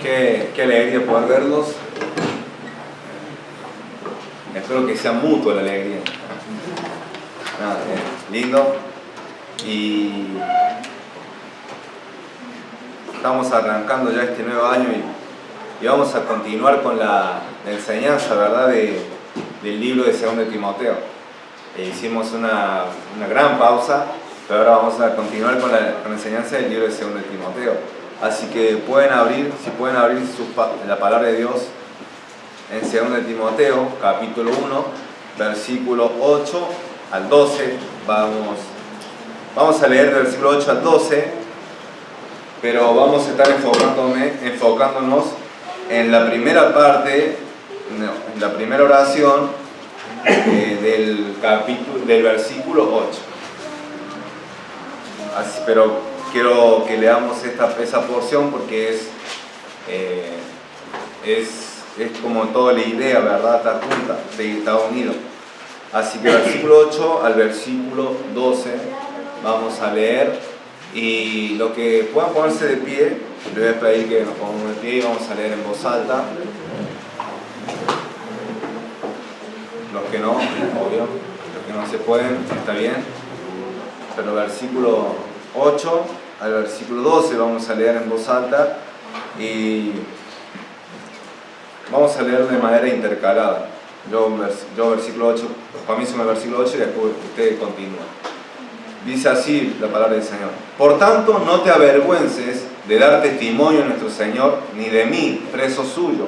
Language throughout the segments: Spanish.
Qué alegría poder verlos. Espero que sea mutua la alegría. Lindo. Y estamos arrancando ya este nuevo año y vamos a continuar con la enseñanza, ¿verdad?, del libro de 2 Timoteo. Hicimos una gran pausa, pero ahora vamos a continuar con la enseñanza del libro de 2 Timoteo. Así que si pueden abrir la palabra de Dios en 2 Timoteo, capítulo 1, versículo 8 al 12. Vamos a leer del versículo 8 al 12, pero vamos a estar enfocándonos en la primera parte, en la primera oración del versículo 8. Así, pero quiero que leamos esa porción porque es como toda la idea, ¿verdad? Está junta, está unido. Así que versículo 8 al versículo 12 vamos a leer, y lo que puedan ponerse de pie, les voy a pedir que nos pongamos de pie y vamos a leer en voz alta. Los que no, obvio, los que no se pueden, está bien, pero versículo 8 al versículo 12 vamos a leer en voz alta y vamos a leer de manera intercalada. Yo versículo 8, comienzo el versículo 8 y después usted continúa. Dice así la palabra del Señor: Por tanto, no te avergüences de dar testimonio a nuestro Señor, ni de mí, preso suyo,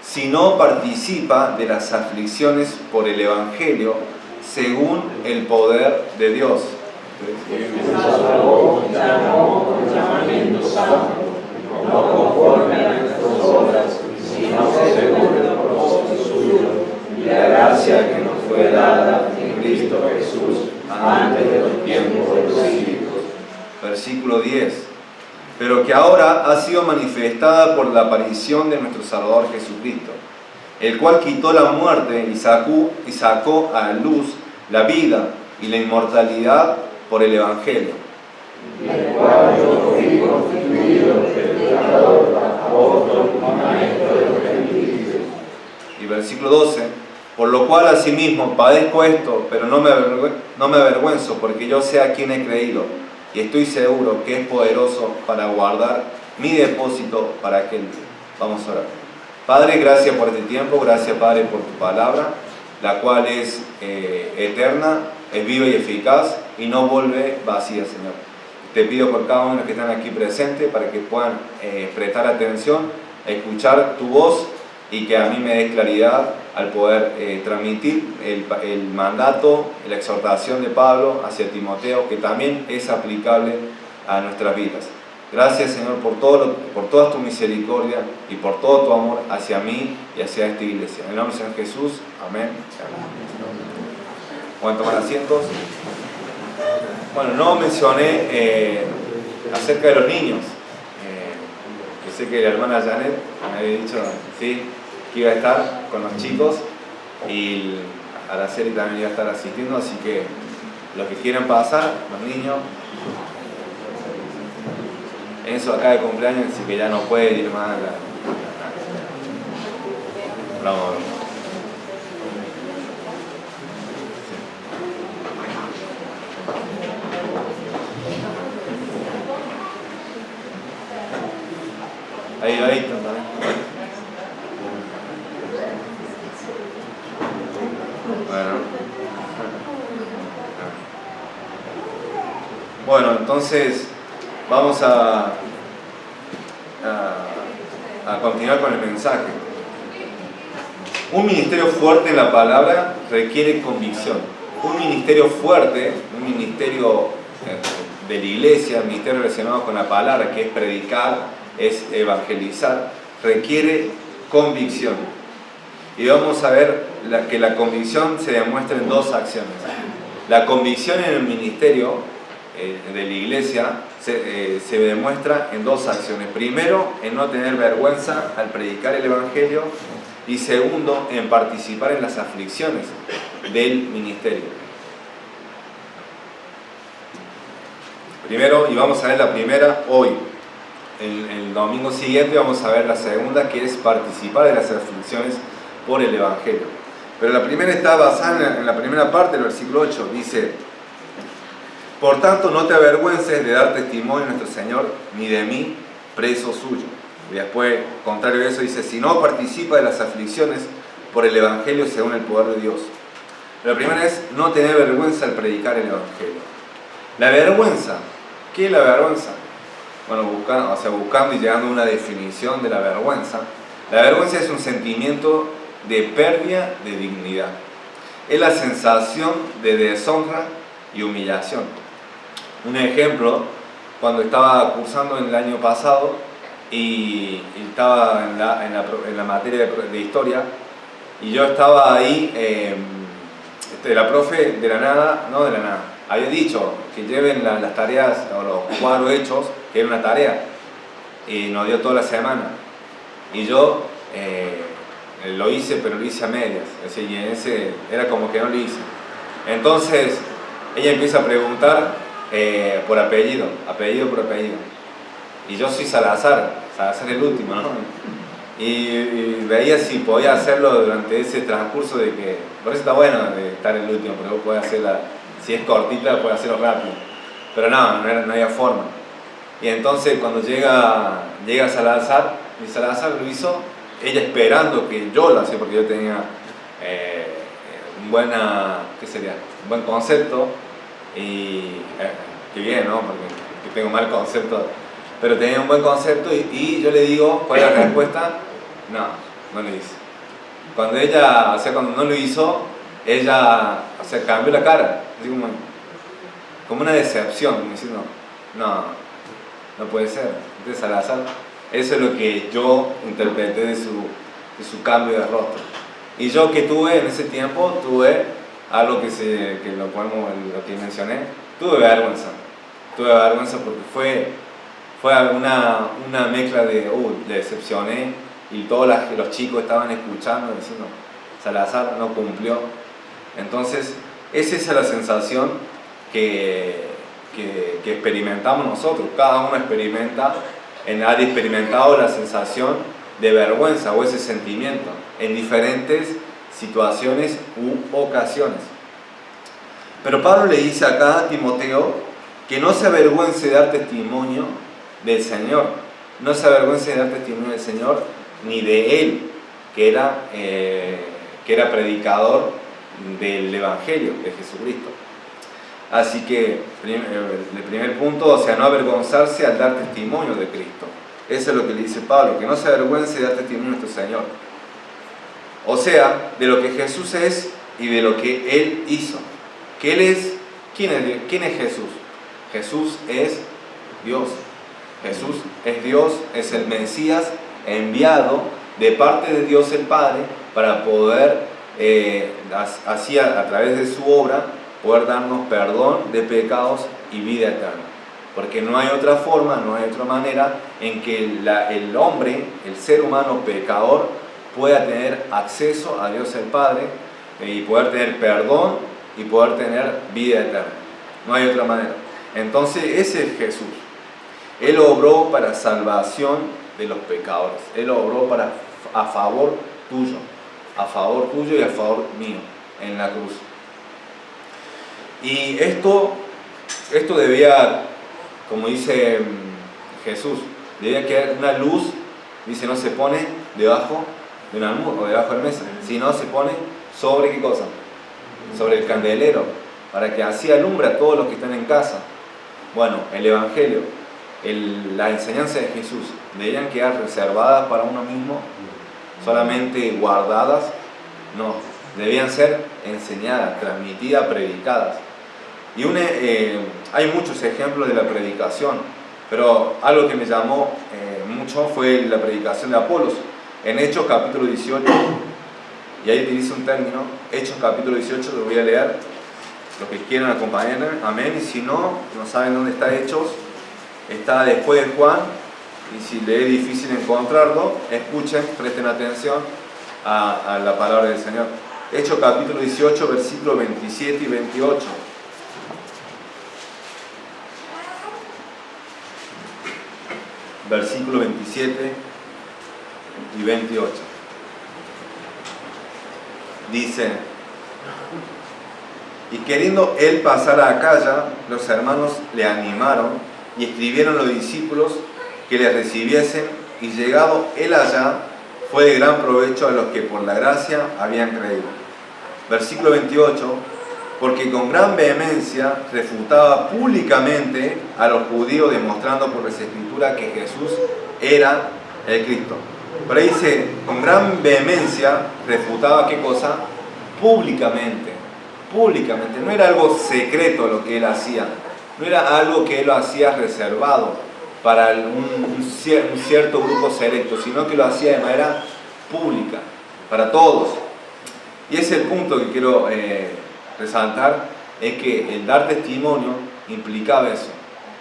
sino participa de las aflicciones por el Evangelio, según el poder de Dios. Llamó con llamamiento santo, no conforme a nuestras obras, sino según el propósito suyo, y la gracia que nos fue dada en Cristo Jesús antes de los tiempos de los siglos. Versículo 10. Pero que ahora ha sido manifestada por la aparición de nuestro Salvador Jesucristo, el cual quitó la muerte y sacó a la luz la vida y la inmortalidad por el Evangelio. Y el cual yo fui constituido predicador, apóstol y maestro de los gentiles. Y versículo 12. Por lo cual asimismo padezco esto, pero no me avergüenzo, porque yo sé a quién he creído, y estoy seguro que es poderoso para guardar mi depósito para aquel día. Vamos a orar. Padre, gracias por este tiempo, gracias, Padre, por tu palabra, la cual es eterna, es viva y eficaz, y no vuelve vacía, Señor. Te pido por cada uno de los que están aquí presentes, para que puedan prestar atención, escuchar tu voz, y que a mí me dé claridad al poder transmitir el mandato, la exhortación de Pablo hacia Timoteo, que también es aplicable a nuestras vidas. Gracias, Señor, por toda tu misericordia y por todo tu amor hacia mí y hacia esta iglesia. En el nombre del Señor Jesús, amén. ¿Pueden tomar asientos? Bueno, no mencioné acerca de los niños. Yo sé que la hermana Janet me había dicho, sí, que iba a estar con los chicos, y a la serie también iba a estar asistiendo, así que los que quieran pasar, los niños. Enzo acá de cumpleaños, así que ya no puede ir más a la... Vamos. Ahí también. Bueno, entonces vamos a continuar con el mensaje. Un ministerio fuerte en la palabra requiere convicción. Un ministerio fuerte, un ministerio de la iglesia, un ministerio relacionado con la palabra, que es predicar, es evangelizar, requiere convicción. Y vamos a ver que la convicción se demuestra en dos acciones. La convicción en el ministerio de la iglesia se demuestra en dos acciones. Primero, en no tener vergüenza al predicar el Evangelio, y segundo, en participar en las aflicciones del ministerio. Primero, y vamos a ver la primera hoy. el domingo siguiente vamos a ver la segunda, que es participar de las aflicciones por el Evangelio. Pero la primera está basada en la primera parte del versículo 8. Dice: por tanto, no te avergüences de dar testimonio a nuestro Señor, ni de mí, preso suyo. Y después, contrario a eso, dice: si no participa de las aflicciones por el Evangelio según el poder de Dios. La primera es no tener vergüenza al predicar el Evangelio. La vergüenza, ¿qué es la vergüenza? Bueno, buscando y llegando a una definición de la vergüenza es un sentimiento de pérdida de dignidad. Es la sensación de deshonra y humillación. Un ejemplo, cuando estaba cursando en el año pasado y estaba en la materia de historia, y yo estaba ahí, la profe de la nada, había dicho que lleven las tareas o los cuadros hechos, que era una tarea, y nos dio toda la semana. Y yo lo hice, pero lo hice a medias, y en ese era como que no lo hice. Entonces ella empieza a preguntar por apellido por apellido. Y yo soy Salazar el último, ¿no? Y veía si podía hacerlo durante ese transcurso de que, por eso está bueno de estar el último, porque vos podés hacerla, si es cortita, podés hacerlo rápido. Pero no había forma. Y entonces cuando llega Salazar, y Salazar lo hizo, ella esperando que yo lo hacía, porque yo tenía un buen concepto, y qué bien, ¿no? Porque tengo mal concepto, pero tenía un buen concepto, y yo le digo, ¿cuál es la respuesta? No lo hice. Cuando no lo hizo, ella cambió la cara, así como una decepción, diciendo, no puede ser. Entonces Salazar, eso es lo que yo interpreté de su cambio de rostro. Y yo que tuve en ese tiempo, tuve algo que lo que mencioné, tuve vergüenza porque fue una mezcla de decepcioné, y todos los chicos estaban escuchando diciendo, Salazar no cumplió. Entonces es esa la sensación que experimentamos nosotros. Cada uno ha experimentado la sensación de vergüenza o ese sentimiento en diferentes situaciones u ocasiones. Pero Pablo le dice acá a Timoteo que no se avergüence de dar testimonio del Señor, no se avergüence de dar testimonio del Señor ni de él, que era predicador del Evangelio de Jesucristo. Así que el primer punto, no avergonzarse al dar testimonio de Cristo. Eso es lo que le dice Pablo, que no se avergüence de dar testimonio de nuestro Señor. O sea, de lo que Jesús es y de lo que Él hizo. Que Él es, ¿quién es Jesús? Jesús es Dios. Jesús es Dios, es el Mesías enviado de parte de Dios el Padre para poder, así a través de su obra, poder darnos perdón de pecados y vida eterna. Porque no hay otra forma, no hay otra manera en que el hombre, el ser humano pecador, pueda tener acceso a Dios el Padre y poder tener perdón y poder tener vida eterna. No hay otra manera. Entonces ese es Jesús. Él obró para salvación de los pecadores. Él obró a favor tuyo y a favor mío en la cruz. Y esto debía, como dice Jesús, debía quedar una luz, dice, no se pone debajo de un almud o debajo de la mesa, sino se pone sobre ¿qué cosa? Sobre el candelero, para que así alumbre a todos los que están en casa. Bueno, el Evangelio, la enseñanza de Jesús, ¿deberían quedar reservadas para uno mismo? ¿Solamente guardadas? No, debían ser enseñadas, transmitidas, predicadas. Y hay muchos ejemplos de la predicación, pero algo que me llamó mucho fue la predicación de Apolos. En Hechos capítulo 18, y ahí utiliza un término, Hechos capítulo 18, lo voy a leer, los que quieran acompañarme, amén, y si no saben dónde está Hechos, está después de Juan, y si le es difícil encontrarlo, escuchen, presten atención a la palabra del Señor. Hechos capítulo 18, versículos 27 y 28. versículos 27 y 28. Dice: y queriendo él pasar a Acaya, los hermanos le animaron y escribieron los discípulos que le recibiesen, y llegado él allá, fue de gran provecho a los que por la gracia habían creído. Versículo 28: porque con gran vehemencia refutaba públicamente a los judíos, demostrando por las Escrituras que Jesús era el Cristo. Pero ahí dice, con gran vehemencia refutaba, ¿qué cosa? Públicamente. Públicamente. No era algo secreto lo que él hacía. No era algo que él lo hacía reservado para un cierto grupo selecto, sino que lo hacía de manera pública, para todos. Y ese es el punto que quiero resaltar, es que el dar testimonio implicaba eso,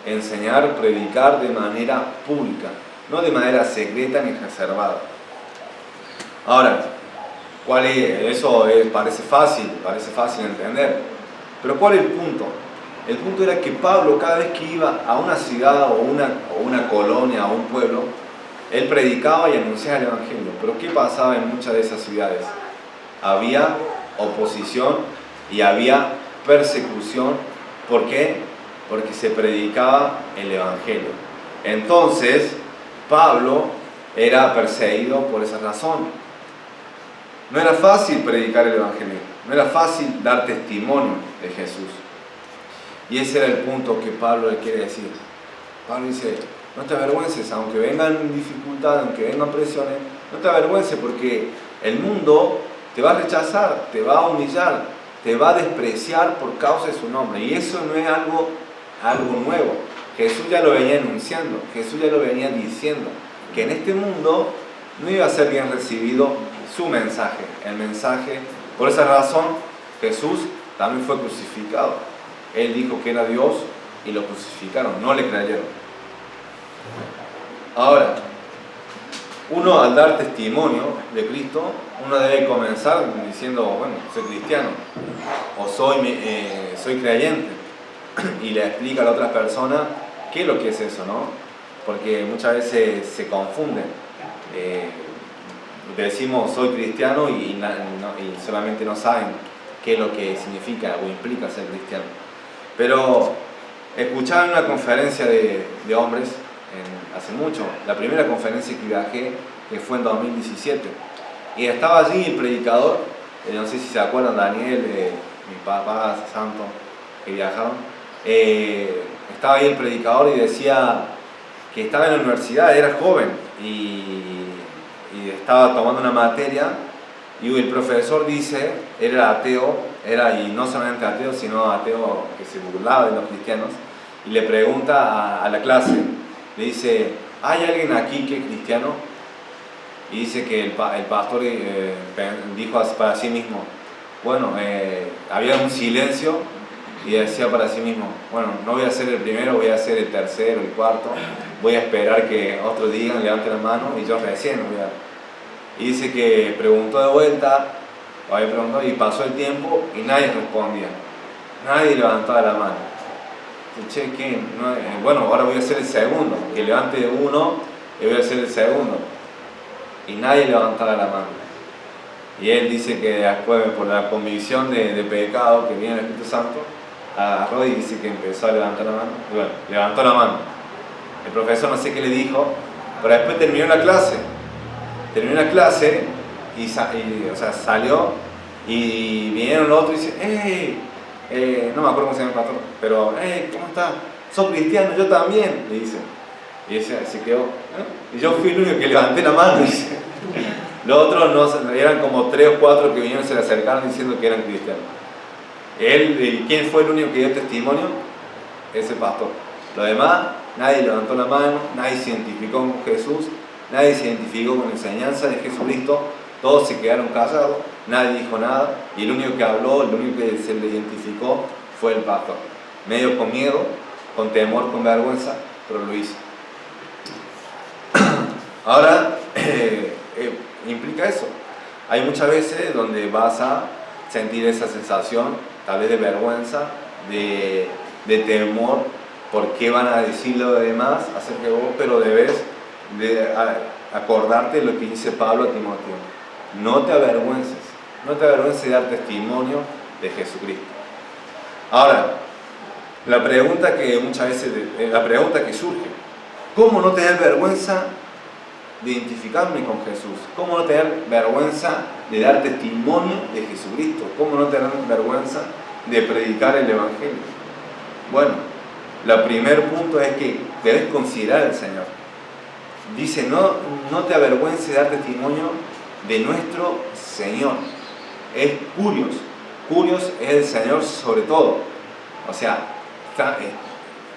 enseñar, predicar de manera pública, no de manera secreta ni reservada. Ahora, parece fácil entender, pero ¿cuál es el punto? El punto era que Pablo, cada vez que iba a una ciudad o una colonia o un pueblo, él predicaba y anunciaba el Evangelio. Pero ¿qué pasaba en muchas de esas ciudades? Había oposición y había persecución. ¿Por qué? Porque se predicaba el Evangelio. Entonces, Pablo era perseguido por esa razón. No era fácil predicar el Evangelio, no era fácil dar testimonio de Jesús. Y ese era el punto que Pablo le quiere decir. Pablo dice, no te avergüences, aunque vengan dificultades, aunque vengan presiones, no te avergüences, porque el mundo te va a rechazar, te va a humillar, te va a despreciar por causa de su nombre. Y eso no es algo nuevo. Jesús ya lo venía anunciando, Jesús ya lo venía diciendo, que en este mundo no iba a ser bien recibido su mensaje, el mensaje. Por esa razón, Jesús también fue crucificado. Él dijo que era Dios y lo crucificaron, no le creyeron. Ahora, uno al dar testimonio de Cristo, uno debe comenzar diciendo, bueno, soy cristiano o soy creyente, y le explica a la otra persona qué es lo que es eso, ¿no? Porque muchas veces se confunden. Decimos soy cristiano y solamente no saben qué es lo que significa o implica ser cristiano. Pero escuchaba en una conferencia de hombres hace mucho, la primera conferencia que viajé, que fue en 2017, y estaba allí el predicador, no sé si se acuerdan, Daniel, mi papá santo, que viajaron, estaba ahí el predicador y decía que estaba en la universidad, era joven y estaba tomando una materia, y el profesor dice, era ateo, y no solamente ateo, sino ateo que se burlaba de los cristianos, y le pregunta a la clase, le dice, ¿hay alguien aquí que es cristiano? Y dice que el pastor dijo para sí mismo, bueno, había un silencio, y decía para sí mismo, bueno, no voy a ser el primero, voy a ser el tercero, el cuarto, voy a esperar que otros digan, levanten la mano, y yo recién voy a... Y dice que preguntó de vuelta, y pasó el tiempo y nadie respondía, nadie levantaba la mano. Che, ¿quién? No, bueno, ahora voy a ser el segundo, que levante uno y voy a ser el segundo. Y nadie levantaba la mano. Y él dice que después, por la convicción de pecado que viene el Espíritu Santo, agarró y dice que empezó a levantar la mano. Y bueno, levantó la mano. El profesor no sé qué le dijo, pero después terminó la clase. Salió y vinieron los otros y dicen, no me acuerdo cómo se llama el pastor, pero, ¿cómo estás? ¿Sos cristiano? Yo también, le dice. Y ese se quedó, y yo fui el único que levanté la mano, dice. Los otros no, eran como 3 o 4 que vinieron y se le acercaron diciendo que eran cristianos. ¿Quién fue el único que dio testimonio? Ese pastor. Los demás, nadie levantó la mano, nadie se identificó con Jesús, nadie se identificó con la enseñanza de Jesucristo, todos se quedaron callados, nadie dijo nada, y el único que habló, el único que se le identificó fue el pastor. Medio con miedo, con temor, con vergüenza, pero lo hizo. Ahora, implica eso. Hay muchas veces donde vas a sentir esa sensación, tal vez de vergüenza, de temor, por qué van a decir lo demás acerca de vos, pero debes acordarte lo que dice Pablo a Timoteo. No te avergüences de dar testimonio de Jesucristo. Ahora, la pregunta que surge, ¿cómo no tener vergüenza de identificarme con Jesús? ¿Cómo no tener vergüenza de dar testimonio de Jesucristo? ¿Cómo no tener vergüenza de predicar el Evangelio? Bueno, el primer punto es que debes considerar al Señor. Dice, no te avergüences de dar testimonio de nuestro Señor. Es Curios es el Señor sobre todo. O sea,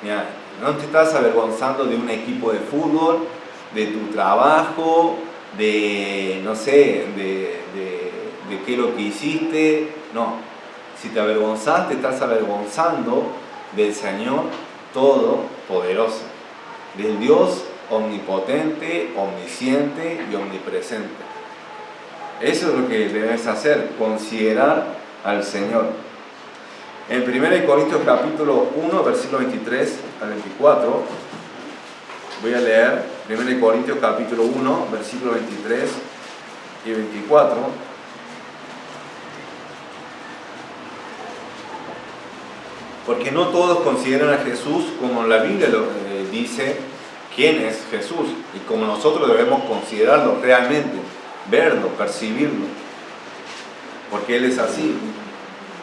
mira, no te estás avergonzando de un equipo de fútbol, de tu trabajo, de, no sé, de qué es lo que hiciste. No, si te avergonzás, te estás avergonzando del Señor Todopoderoso, del Dios omnipotente, omnisciente y omnipresente. Eso es lo que debes hacer, considerar al Señor. En 1 Corintios capítulo 1, versículo 23 al 24, voy a leer 1 Corintios capítulo 1, versículo 23 y 24. Porque no todos consideran a Jesús como la Biblia dice quién es Jesús, y como nosotros debemos considerarlo realmente, verlo, percibirlo, porque Él es así.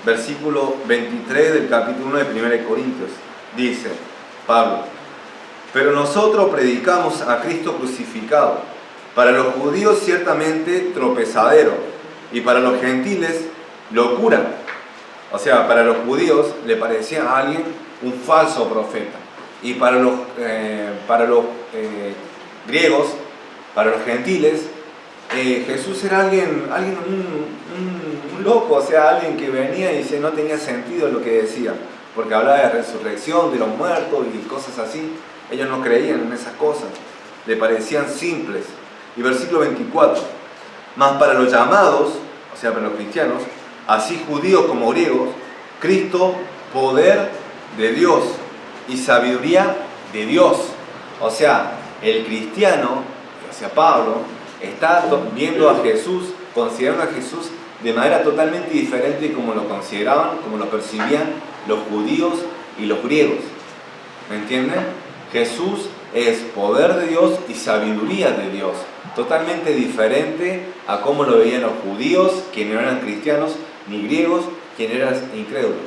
Versículo 23 del capítulo 1 de 1 Corintios, dice Pablo: pero nosotros predicamos a Cristo crucificado, para los judíos ciertamente tropezadero, y para los gentiles locura. O sea, para los judíos le parecía a alguien un falso profeta, y para los griegos, para los gentiles, Jesús era un loco, o sea, alguien que venía y no tenía sentido lo que decía, porque hablaba de resurrección, de los muertos y cosas así. Ellos no creían en esas cosas, le parecían simples. Y versículo 24: mas para los llamados, o sea, para los cristianos, así judíos como griegos, Cristo, poder de Dios y sabiduría de Dios. O sea, el cristiano, o sea, Pablo, está viendo a Jesús, considerando a Jesús de manera totalmente diferente como lo consideraban, como lo percibían los judíos y los griegos. ¿Me entienden? Jesús es poder de Dios y sabiduría de Dios, totalmente diferente a cómo lo veían los judíos, quienes no eran cristianos, ni griegos, quienes eran incrédulos.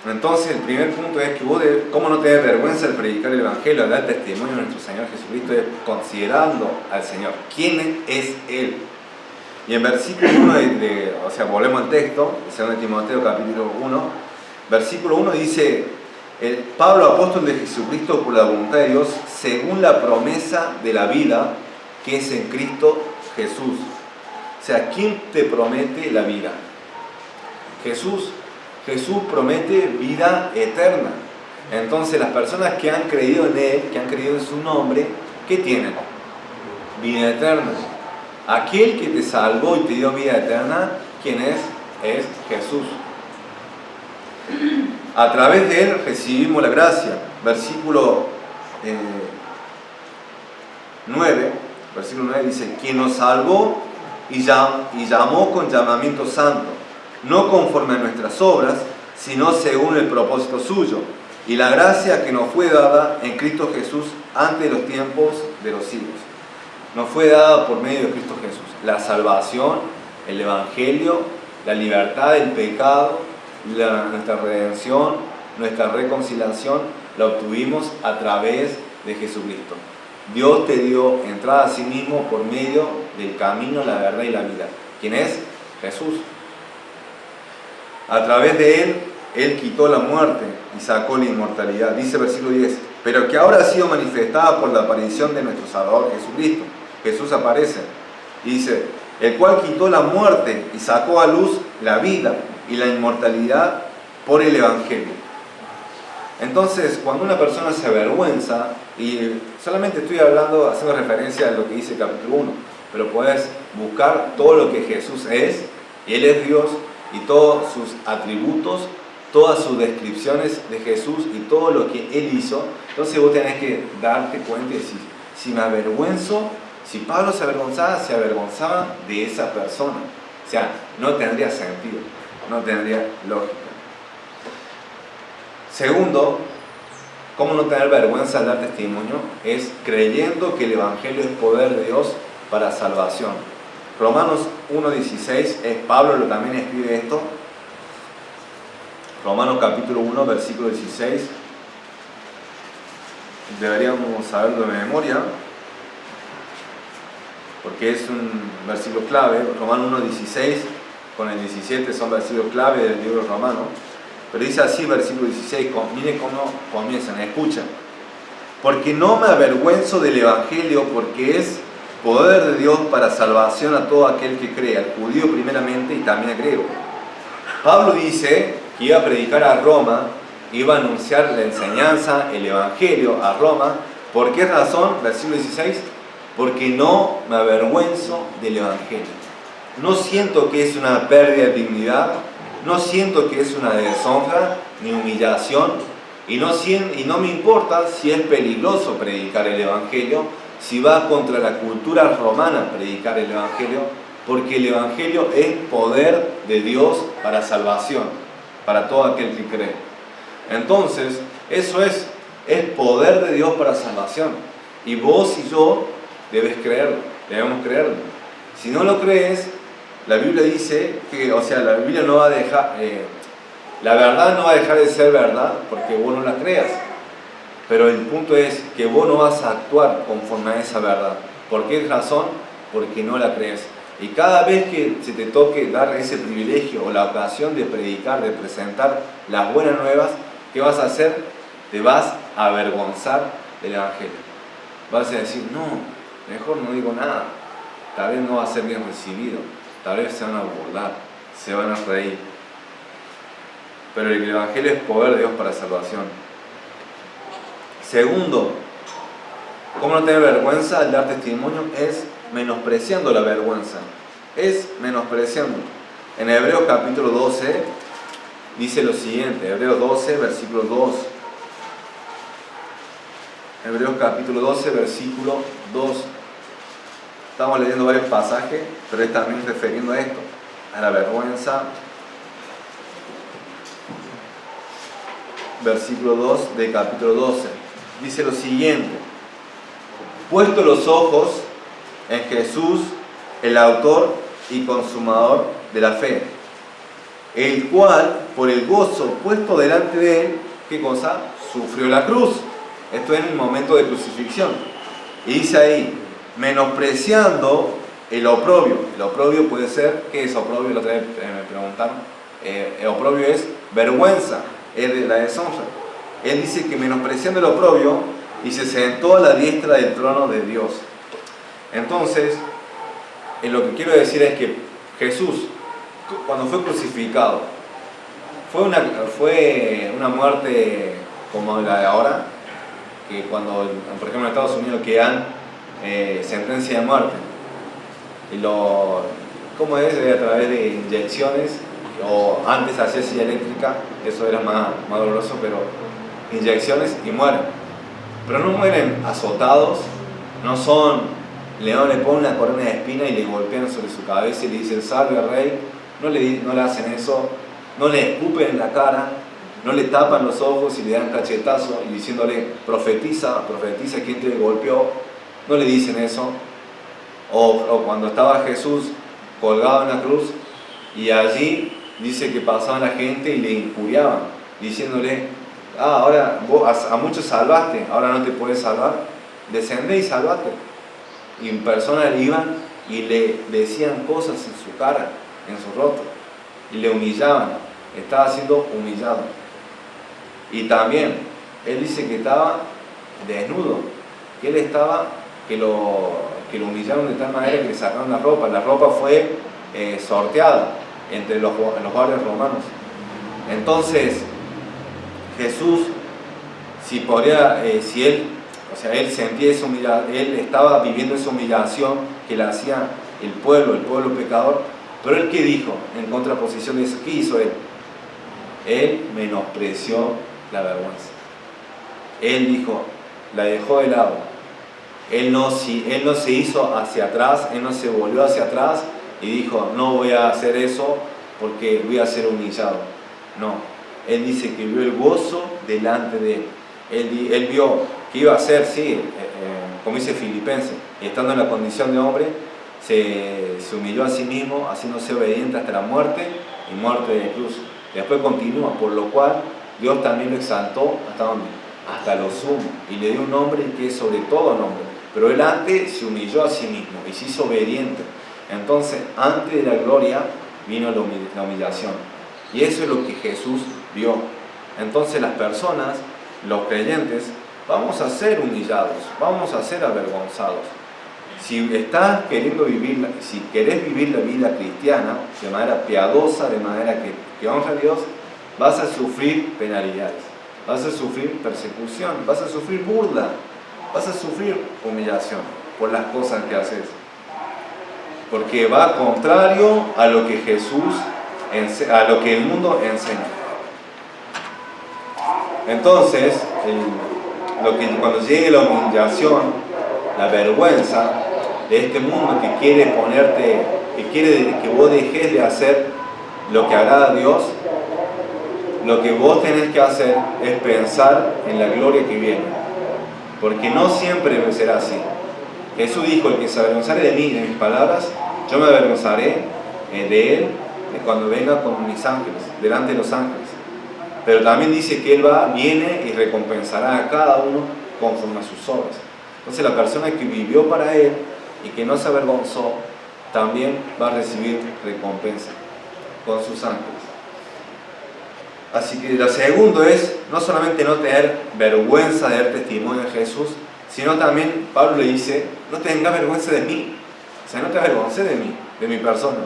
Entonces, el primer punto es que cómo no tener vergüenza de predicar el Evangelio, de dar testimonio de nuestro Señor Jesucristo, es considerando al Señor. ¿Quién es Él? Y en versículo 1, o sea, volvemos al texto, de 2 Timoteo capítulo 1, versículo 1 dice: Pablo, apóstol de Jesucristo por la voluntad de Dios, según la promesa de la vida que es en Cristo Jesús. O sea, ¿quién te promete la vida? Jesús. Jesús promete vida eterna. Entonces las personas que han creído en Él, que han creído en su nombre, ¿qué tienen? Vida eterna. Aquel que te salvó y te dio vida eterna, ¿quién es? Es Jesús. A través de Él recibimos la gracia. Versículo 9 dice: quien nos salvó y llamó con llamamiento santo, no conforme a nuestras obras, sino según el propósito suyo, y la gracia que nos fue dada en Cristo Jesús antes de los tiempos de los siglos. Nos fue dada por medio de Cristo Jesús la salvación, el Evangelio, la libertad del pecado, nuestra redención, nuestra reconciliación, la obtuvimos a través de Jesucristo. Dios te dio entrada a sí mismo por medio del camino, la verdad y la vida. ¿Quién es? Jesús. A través de Él, Él quitó la muerte y sacó la inmortalidad. Dice versículo 10: pero que ahora ha sido manifestada por la aparición de nuestro Salvador Jesucristo. Jesús aparece y dice: el cual quitó la muerte y sacó a luz la vida y la inmortalidad por el Evangelio. Entonces, cuando una persona se avergüenza, y solamente estoy haciendo referencia a lo que dice el capítulo 1, pero puedes buscar todo lo que Jesús es, y Él es Dios, y todos sus atributos todas sus descripciones de Jesús y todo lo que Él hizo, entonces vos tenés que darte cuenta y decir, si me avergüenzo, si Pablo se avergonzaba de esa persona. O sea, no tendría sentido, no tendría lógica. Segundo, ¿cómo no tener vergüenza al dar testimonio? Es creyendo que el Evangelio es poder de Dios para salvación. Romanos 1.16, Pablo también escribe esto. Romanos capítulo 1, versículo 16. Deberíamos saberlo de memoria, porque es un versículo clave. Romanos 1.16 con el 17 son versículos clave del libro romano. Pero dice así, versículo 16, miren cómo comienzan, escuchen. Porque no me avergüenzo del Evangelio, porque es poder de Dios para salvación a todo aquel que cree, al judío primeramente y también al griego. Pablo dice que iba a predicar a Roma, iba a anunciar la enseñanza, el Evangelio a Roma. ¿Por qué razón? Versículo 16, porque no me avergüenzo del Evangelio. No siento que es una pérdida de dignidad, no siento que es una deshonra ni humillación, y no me importa si es peligroso predicar el Evangelio, si va contra la cultura romana predicar el Evangelio, porque el Evangelio es poder de Dios para salvación, para todo aquel que cree. Entonces, eso es poder de Dios para salvación, y vos y yo debemos creerlo. Si no lo crees, la Biblia dice que, la Biblia no va a dejar, la verdad no va a dejar de ser verdad porque vos no la creas. Pero el punto es que vos no vas a actuar conforme a esa verdad. ¿Por qué razón? Porque no la crees. Y cada vez que se te toque dar ese privilegio o la ocasión de predicar, de presentar las buenas nuevas, ¿qué vas a hacer? Te vas a avergonzar del Evangelio. Vas a decir, no, mejor no digo nada. Tal vez no va a ser bien recibido. Tal vez se van a burlar, se van a reír. Pero el Evangelio es poder de Dios para salvación. Segundo, ¿cómo no tener vergüenza al dar testimonio? Es menospreciando la vergüenza. Es menospreciando. En Hebreos capítulo 12 dice lo siguiente, Hebreos 12, versículo 2. Hebreos capítulo 12, versículo 2. Estamos leyendo varios pasajes, pero es también refiriendo a esto, a la vergüenza. Versículo 2 del capítulo 12. Dice lo siguiente: puesto los ojos en Jesús, el autor y consumador de la fe, el cual, por el gozo puesto delante de él, ¿qué cosa? Sufrió la cruz. Esto es en el momento de crucifixión. Y dice ahí, menospreciando el oprobio. El oprobio puede ser, ¿qué es oprobio? La otra vez me preguntaron. El oprobio es vergüenza, es de la deshonra. Él dice que menospreciando el oprobio, y se sentó a la diestra del trono de Dios. Entonces, lo que quiero decir es que Jesús, cuando fue crucificado, fue una muerte como la de ahora, que cuando, por ejemplo, en Estados Unidos quedan sentencia de muerte. ¿Cómo es? A través de inyecciones, o antes hacía silla eléctrica, eso era más doloroso, pero inyecciones y mueren. Pero no mueren azotados, no son, le ponen una corona de espina y le golpean sobre su cabeza y le dicen salve al rey, no le hacen eso, no le escupen en la cara, no le tapan los ojos y le dan cachetazo y diciéndole profetiza quien te golpeó, no le dicen eso. O cuando estaba Jesús colgado en la cruz y allí dice que pasaban la gente y le injuriaban, diciéndole, ahora vos a muchos salvaste, ahora no te puedes salvar, descendé y salvate. Y en persona iban y le decían cosas en su cara, en su rostro, y le humillaban, estaba siendo humillado. Y también, él dice que estaba desnudo, que él estaba, que lo humillaron de tal manera que le sacaron la ropa fue sorteada entre los guardias romanos. Entonces, Jesús, él sentía esa humillación, él estaba viviendo esa humillación que le hacía el pueblo pecador, pero él ¿qué dijo? En contraposición de eso, ¿qué hizo él? Él menospreció la vergüenza. Él dijo, la dejó de lado. Él no se hizo hacia atrás, Él no se volvió hacia atrás y dijo, no voy a hacer eso porque voy a ser humillado. No, Él dice que vio el gozo delante de Él. Él vio que iba a ser, sí, como dice Filipenses, estando en la condición de hombre, se humilló a sí mismo, haciéndose obediente hasta la muerte y muerte de cruz. Después continúa, por lo cual Dios también lo exaltó, ¿hasta dónde? Hasta lo sumo, y le dio un nombre que es sobre todo nombre. Pero Él antes se humilló a sí mismo y se hizo obediente. Entonces, antes de la gloria vino la humillación. Y eso es lo que Jesús vio. Entonces las personas, los creyentes, vamos a ser humillados, vamos a ser avergonzados. Si estás queriendo vivir, si querés vivir la vida cristiana de manera piadosa, de manera que honra a Dios, vas a sufrir penalidades, vas a sufrir persecución, vas a sufrir burla, vas a sufrir humillación por las cosas que haces. Porque va contrario a lo que a lo que el mundo enseña. Entonces, cuando llegue la humillación, la vergüenza de este mundo que quiere ponerte, que quiere que vos dejes de hacer lo que agrada a Dios, lo que vos tenés que hacer es pensar en la gloria que viene. Porque no siempre será así. Jesús dijo, el que se avergonzare de mí, de mis palabras, yo me avergonzaré de él cuando venga con mis ángeles, delante de los ángeles. Pero también dice que Él viene y recompensará a cada uno conforme a sus obras. Entonces la persona que vivió para Él y que no se avergonzó, también va a recibir recompensa con sus ángeles. Así que lo segundo es, no solamente no tener vergüenza de dar testimonio de Jesús, sino también, Pablo le dice, no tengas vergüenza de mí. O sea, no te avergonces de mí, de mi persona.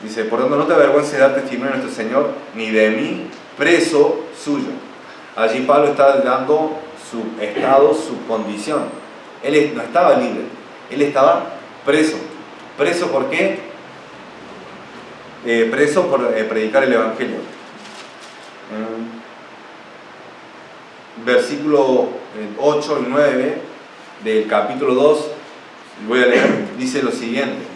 Dice, por tanto, no te avergüences de dar testimonio de nuestro Señor, ni de mí, preso suyo. Allí Pablo está dando su estado, su condición. Él no estaba libre, él estaba preso. ¿Preso por qué? Preso por predicar el Evangelio. Versículo 8 y 9 del capítulo 2, voy a leer, dice lo siguiente.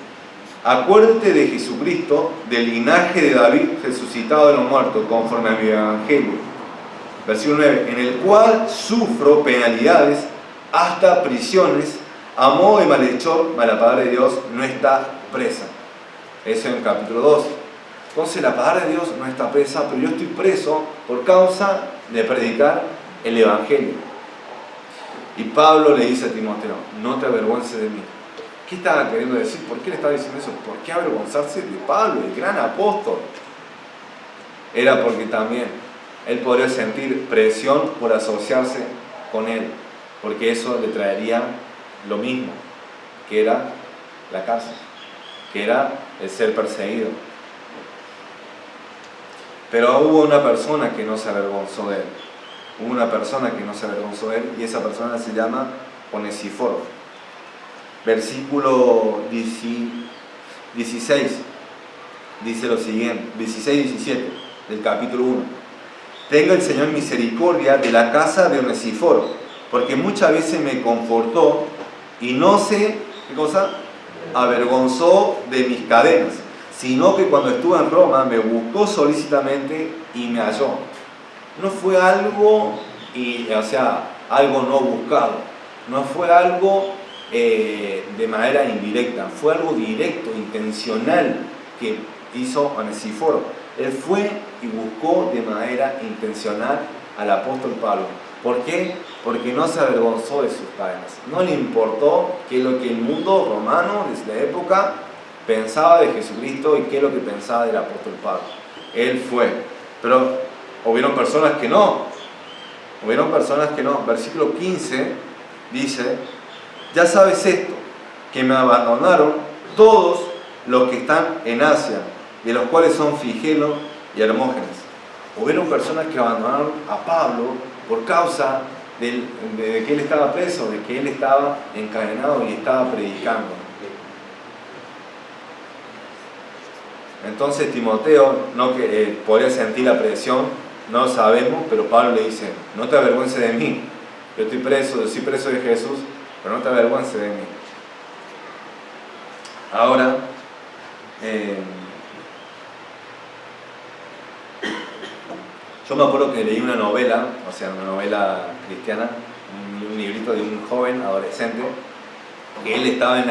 Acuérdate de Jesucristo, del linaje de David, resucitado de los muertos, conforme a mi Evangelio. Versículo 9, en el cual sufro penalidades, hasta prisiones, a modo de malhechor, mas la palabra de Dios no está presa. Eso en el capítulo 2. Entonces la palabra de Dios no está presa, pero yo estoy preso por causa de predicar el Evangelio. Y Pablo le dice a Timoteo, no te avergüences de mí. ¿Qué estaba queriendo decir? ¿Por qué le estaba diciendo eso? ¿Por qué avergonzarse de Pablo, el gran apóstol? Era porque también él podría sentir presión por asociarse con él, porque eso le traería lo mismo, que era la cárcel, que era el ser perseguido. Pero hubo una persona que no se avergonzó de él. Hubo una persona que no se avergonzó de él, y esa persona se llama Onesíforo. Versículo 16 dice lo siguiente, 16-17 del capítulo 1. Tenga el Señor misericordia de la casa de Onesíforo, porque muchas veces me confortó y no se, ¿qué cosa? Avergonzó de mis cadenas, sino que cuando estuve en Roma me buscó solícitamente y me halló. No fue algo, algo no buscado, no fue algo de manera indirecta, fue algo directo, intencional que hizo Onesíforo. Él fue y buscó de manera intencional al apóstol Pablo. ¿Por qué? Porque no se avergonzó de sus cadenas. No le importó qué es lo que el mundo romano desde la época pensaba de Jesucristo y qué es lo que pensaba del apóstol Pablo. Él fue. Pero hubieron personas que no. Versículo 15 dice, ya sabes esto, que me abandonaron todos los que están en Asia, de los cuales son Figelo y Hermógenes. Hubieron personas que abandonaron a Pablo por causa de que él estaba preso, de que él estaba encadenado y estaba predicando. Entonces Timoteo no podía sentir la presión, no lo sabemos, pero Pablo le dice, no te avergüences de mí, yo estoy preso, yo soy preso de Jesús, pero no te avergüences de mí. Ahora, yo me acuerdo que leí una novela, o sea, una novela cristiana, un librito de un joven adolescente, que él estaba en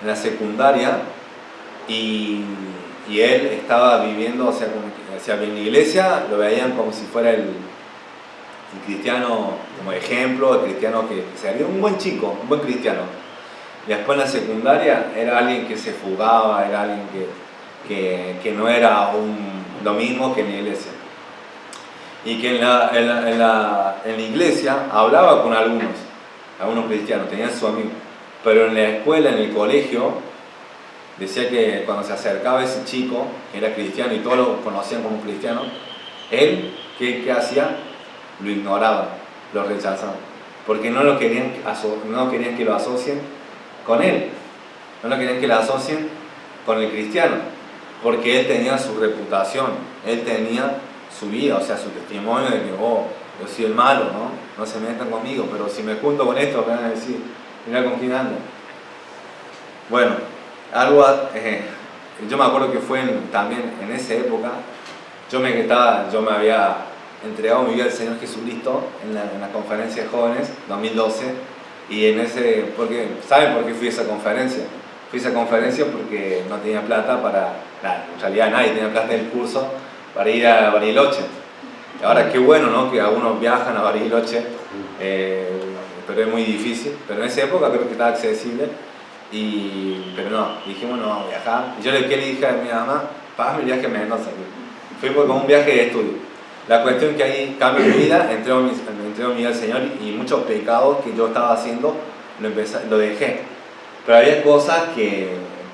la secundaria y él estaba viviendo, o sea, en la iglesia lo veían como si fuera el cristiano como ejemplo, el cristiano que sería un buen chico, un buen cristiano. Y después en la secundaria era alguien que se fugaba, era alguien que no era lo mismo que en la iglesia. Y que en la iglesia hablaba con algunos cristianos, tenían su amigo. Pero en la escuela, en el colegio, decía que cuando se acercaba ese chico, que era cristiano y todos lo conocían como cristiano, él, ¿qué hacía? Lo ignoraba, lo rechazaba. Porque no querían que lo asocien con él, no querían que lo asocien con el cristiano, porque él tenía su reputación, él tenía su vida, o sea, su testimonio de que, yo soy el malo, no se metan conmigo, pero si me junto con esto, me van a decir, mira con quién ando. Bueno, yo me acuerdo que fue también en esa época, yo me había entregado mi vida al Señor Jesucristo en la conferencia de jóvenes 2012, y ¿saben por qué fui a esa conferencia? Fui a esa conferencia porque no tenía plata en realidad nadie tenía plata del curso para ir a Bariloche. Ahora qué bueno, ¿no? Que algunos viajan a Bariloche, pero es muy difícil, pero en esa época creo que estaba accesible, pero no, dijimos no, vamos a viajar. Y yo le dije a mi mamá, págame el viaje a Mendoza. Fui como un viaje de estudio. La cuestión que ahí cambió mi vida, entrego mi vida al Señor, y muchos pecados que yo estaba haciendo lo dejé. Pero había cosas que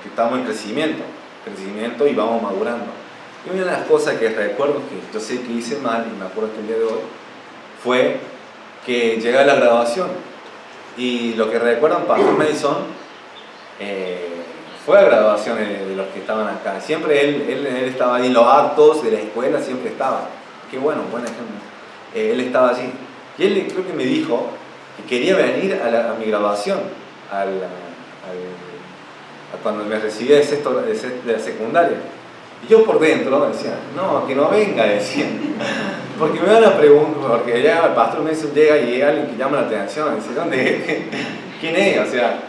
estábamos en crecimiento y vamos madurando. Y una de las cosas que recuerdo, que yo sé que hice mal y me acuerdo hasta el día de hoy, fue que llegué a la graduación. Y lo que recuerdan, Pastor Madison fue a graduaciones de los que estaban acá. Siempre él estaba ahí en los actos de la escuela, siempre estaba. Qué bueno, buen ejemplo. Él estaba allí. Y él creo que me dijo que quería venir a mi graduación, cuando me recibí de la secundaria. Y yo por dentro decía, no, que no venga, decía. Porque me van a preguntar, porque ya el pastor Mason llega y llega alguien que llama la atención, dice, ¿quién es? O sea,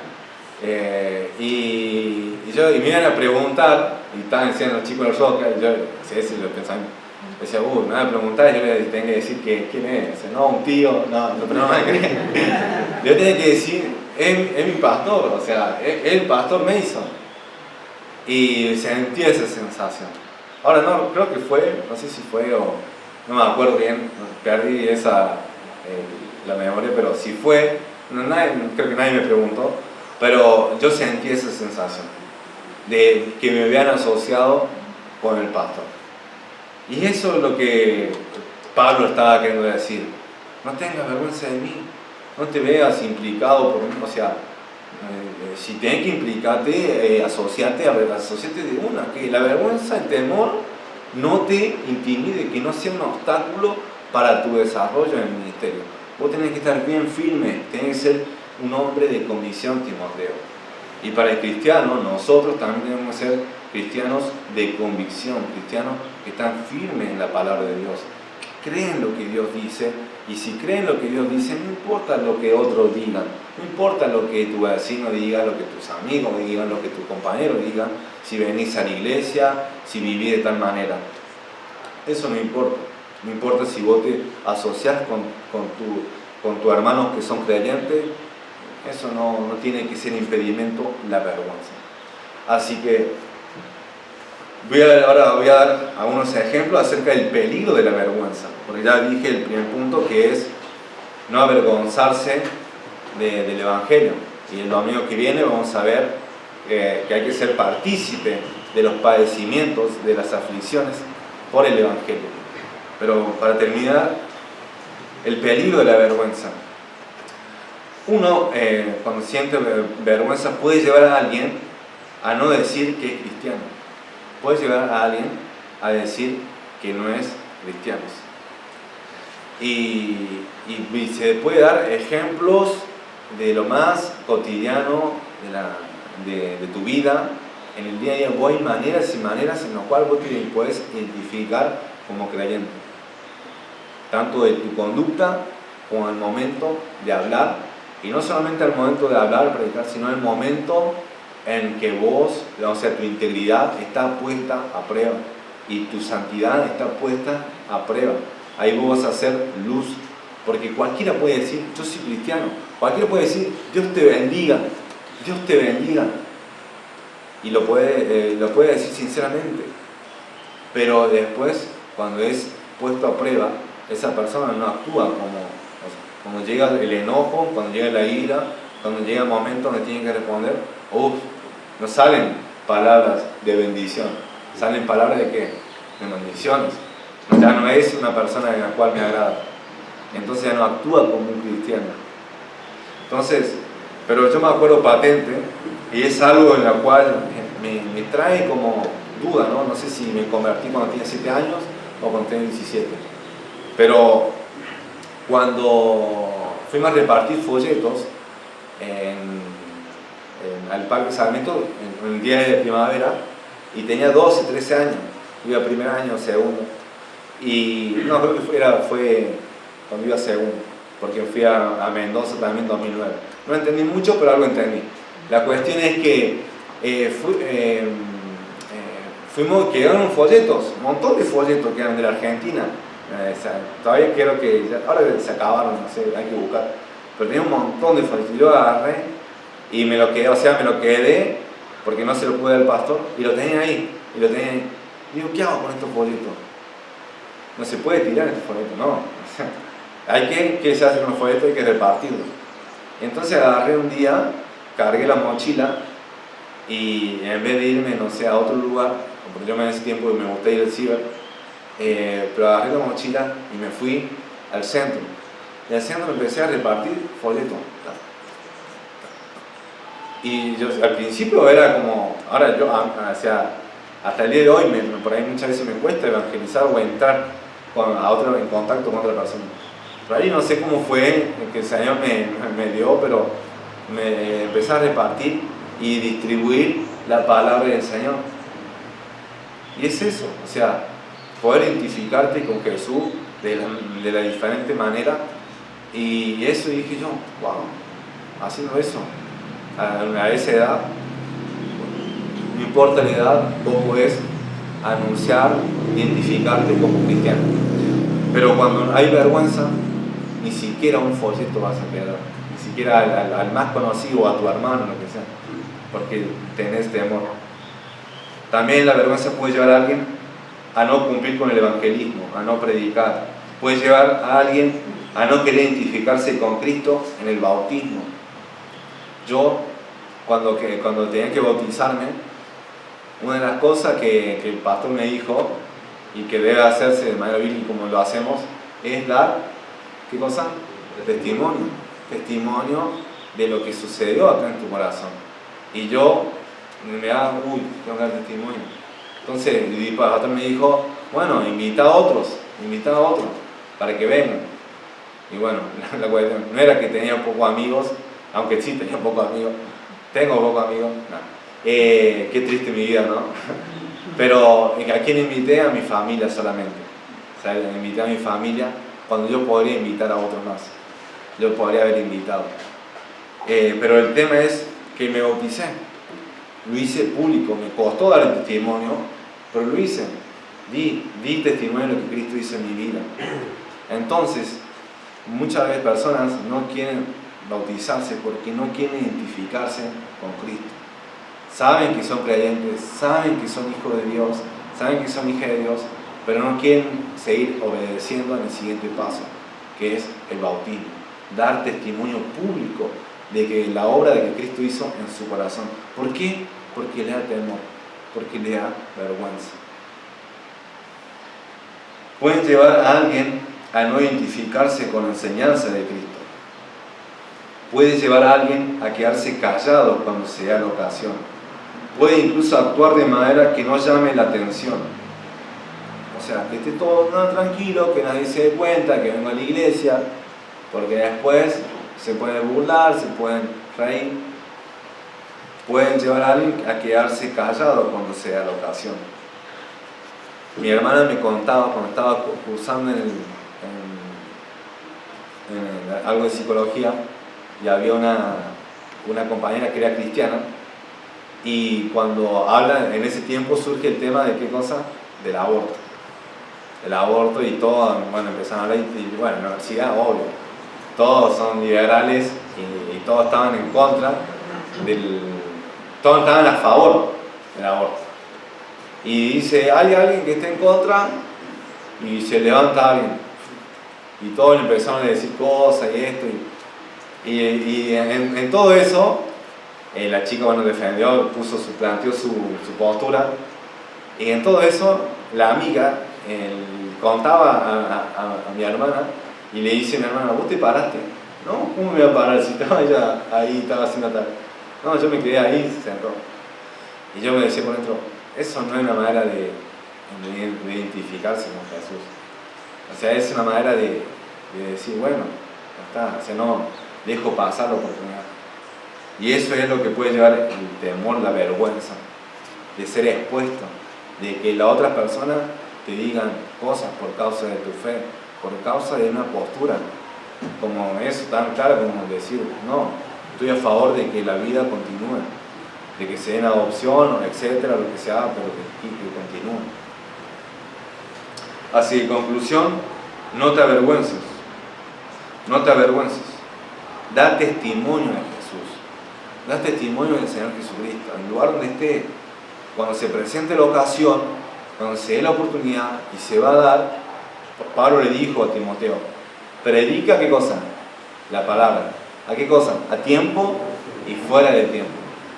y me iban a preguntar, y estaban diciendo los chicos de los Roca, y yo, sí, lo pensaba, decía, me van a preguntar, y yo le tenía que decir quién es. Dice, no, un tío, pero no me creen. Yo tenía que decir, es mi pastor, o sea, es el pastor Mason. Y sentí esa sensación. Ahora no, creo que no sé si fue o no me acuerdo bien, perdí la memoria, pero si fue, creo que nadie me preguntó, pero yo sentí esa sensación de que me habían asociado con el pastor. Y eso es lo que Pablo estaba queriendo decir. No tengas vergüenza de mí, no te veas implicado por mí, o sea, si tienes que implicarte, asociate de una, que la vergüenza, el temor no te intimide, que no sea un obstáculo para tu desarrollo en el ministerio. Vos tenés que estar bien firme, tenés que ser un hombre de convicción, Timoteo. Y para el cristiano, nosotros también debemos ser cristianos de convicción, cristianos que están firmes en la palabra de Dios, que creen lo que Dios dice. Y si creen lo que Dios dice, no importa lo que otros digan, no importa lo que tu vecino diga, lo que tus amigos digan, lo que tus compañeros digan, si venís a la iglesia, si vivís de tal manera. Eso no importa. No importa si vos te asociás con tus hermanos que son creyentes, eso no tiene que ser impedimento la vergüenza. Así que ahora voy a dar algunos ejemplos acerca del peligro de la vergüenza, porque ya dije el primer punto, que es no avergonzarse del Evangelio. Y el domingo que viene vamos a ver que hay que ser partícipe de los padecimientos, de las aflicciones por el Evangelio. Pero para terminar, el peligro de la vergüenza. Uno, cuando siente vergüenza, puede llevar a alguien a no decir que es cristiano. puede llevar a alguien a decir que no es cristiano. Y se puede dar ejemplos de lo más cotidiano de tu vida. En el día a día hay maneras y maneras en las cuales vos te puedes identificar como creyente. Tanto de tu conducta como al momento de hablar. Y no solamente al momento de hablar, predicar, sino el momento en que vos, o sea, tu integridad está puesta a prueba. Y tu santidad está puesta a prueba. Ahí vos vas a hacer luz. Porque cualquiera puede decir, yo soy cristiano. Cualquiera puede decir, Dios te bendiga. Dios te bendiga. Y lo puede decir sinceramente. Pero después, cuando es puesto a prueba, esa persona no actúa cuando llega el enojo, cuando llega la ira, cuando llega el momento donde tiene que responder, no salen palabras de bendición. ¿Salen palabras de qué? De maldiciones. Ya no es una persona en la cual me agrada. Entonces ya no actúa como un cristiano. Entonces, pero yo me acuerdo patente, y es algo en la cual me trae como duda, ¿no? No sé si me convertí cuando tenía 7 años o cuando tenía 17. Pero cuando fuimos a repartir folletos al Parque Sarmiento en el día de primavera, y tenía 12, 13 años, iba primer año, segundo, y no, creo que fue cuando iba segundo, porque fui a Mendoza también en 2009. No entendí mucho, pero algo entendí. La cuestión es que quedaron folletos, un montón de folletos que eran de la Argentina. Todavía creo que ahora se acabaron, no sé, hay que buscar, pero tenía un montón de folletos. Yo agarré y me lo quedé porque no se lo pude dar al pastor, y lo tenía ahí. Digo, ¿qué hago con estos folletos? No se puede tirar estos folletos, no. ¿Qué se hace con los folletos? Hay que repartirlos. Entonces agarré un día, cargué la mochila, y en vez de irme, no sé, a otro lugar, porque yo en ese tiempo me gustaba ir al ciber, pero agarré la mochila y me fui al centro. Y al centro me empecé a repartir folletos. Y yo al principio era como, ahora yo, hasta el día de hoy, por ahí muchas veces me cuesta evangelizar o entrar en contacto con otra persona. Por ahí no sé cómo fue que el Señor me dio, pero me empecé a repartir y distribuir la palabra del Señor. Y es eso, o sea, poder identificarte con Jesús de la diferente manera. Y eso dije yo, wow, haciendo eso a esa edad, no importa la edad, vos podés anunciar, identificarte como cristiano. Pero cuando hay vergüenza, ni siquiera un folleto vas a quedar, ni siquiera al más conocido o a tu hermano, lo que sea, porque tenés temor. También la vergüenza puede llevar a alguien a no cumplir con el evangelismo, a no predicar. Puede llevar a alguien a no querer identificarse con Cristo en el bautismo. Yo, cuando tenía que bautizarme, una de las cosas que el pastor me dijo, y que debe hacerse de manera bíblica como lo hacemos, es dar, ¿qué cosa? Testimonio de lo que sucedió acá en tu corazón. Y yo me da, tengo que dar testimonio. Entonces el pastor me dijo, bueno, invita a otros para que vengan. Y bueno, la cuestión no era que tenía pocos amigos, aunque sí tenía pocos amigos, tengo pocos amigos, no. Qué triste mi vida, ¿no? Pero ¿a quién invité? A mi familia solamente. O sea, invité a mi familia cuando yo podría invitar a otros más. Yo podría haber invitado. Pero el tema es que me bauticé. Lo hice público, me costó dar el testimonio, pero lo hice. Di testimonio de lo que Cristo hizo en mi vida. Entonces, muchas veces personas no quieren bautizarse porque no quieren identificarse con Cristo. Saben que son creyentes, saben que son hijos de Dios, saben que son hijas de Dios, pero no quieren seguir obedeciendo en el siguiente paso, que es el bautismo. Dar testimonio público de que la obra de que Cristo hizo en su corazón. ¿Por qué? Porque le da temor, porque le da vergüenza. Pueden llevar a alguien a no identificarse con la enseñanza de Cristo. Puede llevar a alguien a quedarse callado cuando sea la ocasión. puede incluso actuar de manera que no llame la atención. O sea, que esté todo tranquilo, que nadie se dé cuenta, que venga a la iglesia, porque después se pueden burlar, se pueden reír, pueden llevar a alguien a quedarse callado cuando sea la ocasión. Mi hermana me contaba cuando estaba cursando en algo de psicología, y había una compañera que era cristiana, y cuando hablan, en ese tiempo surge el tema de ¿qué cosa? Del aborto. El aborto, y todo, bueno, empezaron a hablar, y bueno, en la universidad, obvio, todos son liberales y todos estaban en contra todos estaban a favor del aborto. Y dice, hay alguien que esté en contra, y se levanta alguien. Y todos le empezaron a decir cosas y esto. Y en todo eso, la chica, bueno, defendió, planteó su postura. Y en todo eso, la amiga contaba a mi hermana, y le dice a mi hermana, ¿vos te paraste? No, ¿cómo me voy a parar si estaba ella ahí, estaba haciendo tal? No, yo me quedé ahí, se sentó. Y yo me decía por dentro, eso no es una manera de identificarse con Jesús. O sea, es una manera de decir, bueno, ya está, o sea, no dejo pasar la oportunidad. Y eso es lo que puede llevar el temor, la vergüenza, de ser expuesto, de que las otras personas te digan cosas por causa de tu fe, por causa de una postura, como eso tan claro como decir, no, estoy a favor de que la vida continúe, de que se den adopción, etcétera, lo que sea, pero que continúe. Así, en conclusión, no te avergüences, no te avergüences, da testimonio de Jesús, da testimonio del Señor Jesucristo, en el lugar donde esté, cuando se presente la ocasión, cuando se dé la oportunidad y se va a dar. Pablo le dijo a Timoteo, predica ¿qué cosa? La palabra. ¿A qué cosa? A tiempo y fuera de tiempo.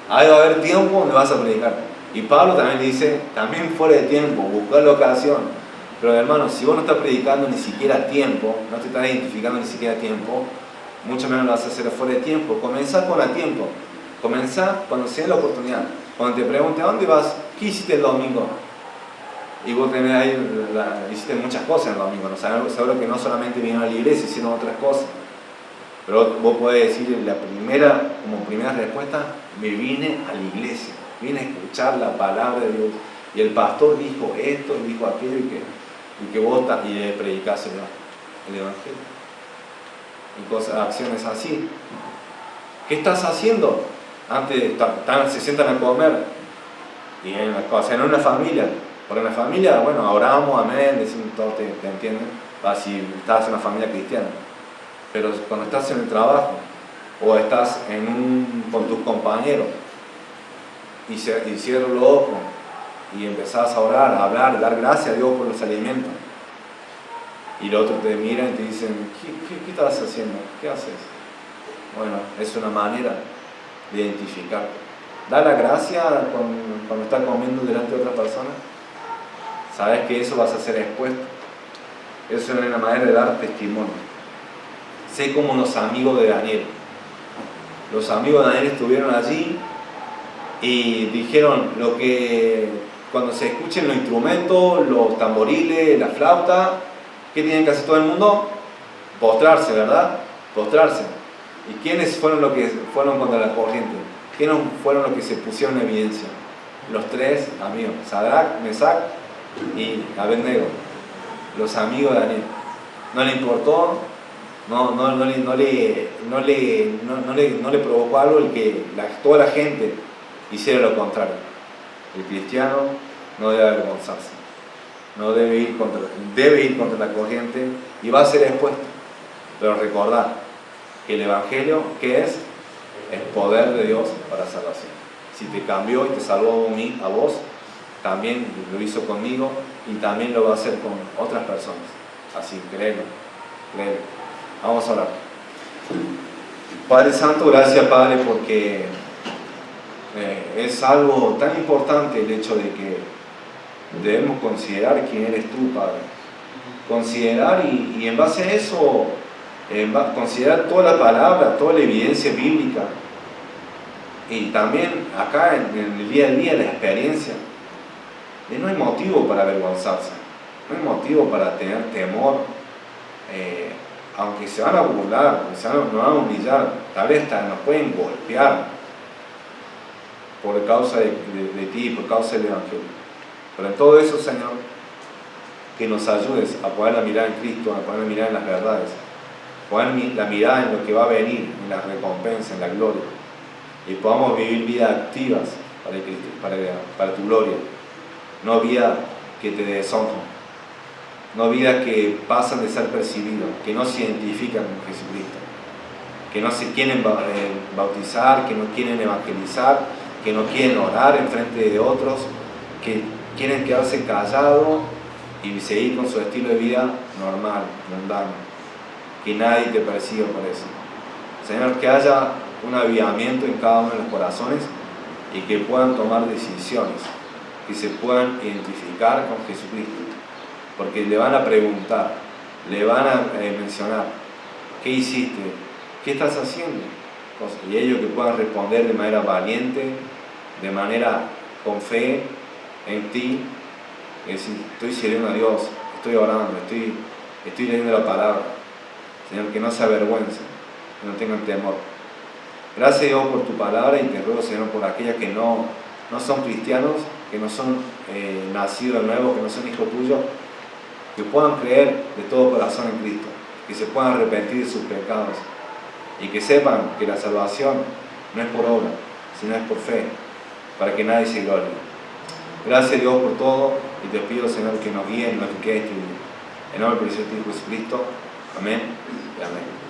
Ahí va a haber tiempo donde vas a predicar. Y Pablo también le dice, también fuera de tiempo, buscar la ocasión. Pero hermano, si vos no estás predicando ni siquiera a tiempo, no te estás identificando ni siquiera a tiempo, mucho menos lo vas a hacer fuera de tiempo. Comenzá con a tiempo. Comenzá cuando sea la oportunidad. Cuando te pregunte, ¿a dónde vas? ¿Qué hiciste el domingo? Y vos tenés ahí, hiciste muchas cosas el domingo, ¿no? Seguro que no solamente vinieron a la iglesia, hicieron otras cosas. Pero vos podés decir como primera respuesta, me vine a la iglesia, vine a escuchar la palabra de Dios. Y el pastor dijo esto, dijo aquello, y que vos le predicás el evangelio. Y acciones así. ¿Qué estás haciendo? Antes se sientan a comer, y en una familia. Por una familia, bueno, oramos, amén, decimos, todos te entienden, si estás en una familia cristiana. Pero cuando estás en el trabajo, o estás con tus compañeros, y cierras los ojos, y empezás a orar, a hablar, dar gracias a Dios por los alimentos, y los otros te miran y te dicen, ¿qué estás haciendo? ¿Qué haces? Bueno, es una manera de identificarte. Da la gracia cuando estás comiendo delante de otra persona. Sabes que eso vas a ser expuesto. Eso es una manera de dar testimonio. Sé como los amigos de Daniel. Los amigos de Daniel estuvieron allí y dijeron cuando se escuchen los instrumentos, los tamboriles, la flauta, ¿qué tienen que hacer todo el mundo? Postrarse, ¿verdad? Postrarse. ¿Y quiénes fueron los que fueron contra la corriente? ¿Quiénes fueron los que se pusieron en evidencia? Los tres amigos, Sadrach, Mesach y Abednego, los amigos de Daniel. No le importó, no le provocó algo el que toda la gente hiciera lo contrario. El cristiano no debe avergonzarse, no debe ir contra la corriente y va a ser expuesto. Pero recordad que el evangelio, ¿qué es? Es poder de Dios para salvación. Si te cambió y te salvó a vos, también lo hizo conmigo y también lo va a hacer con otras personas. Así, créelo. Vamos a orar. Padre Santo, gracias Padre, porque es algo tan importante el hecho de que debemos considerar quién eres tú, Padre. Considerar y en base a eso, considerar toda la palabra, toda la evidencia bíblica Y también acá en el día a día, la experiencia, no hay motivo para avergonzarse, no hay motivo para tener temor, aunque se van a burlar, nos van a humillar, tal vez hasta nos pueden golpear por causa de ti, por causa del Evangelio. Pero en todo eso, Señor, que nos ayudes a poder mirar en Cristo, a poder mirar en las verdades, poner la mirada en lo que va a venir, en la recompensa, en la gloria, y podamos vivir vidas activas para tu gloria, no vidas que te deshonran, no vidas que pasan de ser percibidas, que no se identifican con Jesucristo, que no se quieren bautizar, que no quieren evangelizar, que no quieren orar en frente de otros, que quieren quedarse callados y seguir con su estilo de vida normal, mundano, que nadie te persiga por eso. Señor, que haya un avivamiento en cada uno de los corazones y que puedan tomar decisiones, que se puedan identificar con Jesucristo, porque le van a preguntar, le van a mencionar, ¿qué hiciste? ¿Qué estás haciendo? Y ellos que puedan responder de manera valiente, de manera con fe en ti, y decir, estoy sirviendo a Dios, estoy orando, estoy leyendo la palabra. Señor, que no se avergüencen, que no tengan temor. Gracias, Dios, por tu palabra, y te ruego, Señor, por aquellas que no son cristianos, que no son nacidos de nuevo, que no son hijos tuyos, que puedan creer de todo corazón en Cristo, que se puedan arrepentir de sus pecados y que sepan que la salvación no es por obra, sino es por fe, para que nadie se glorie. Gracias, Dios, por todo, y te pido, Señor, que nos guíe en lo que quede este día. En nombre del precioso Hijo Jesucristo. Amén y amén.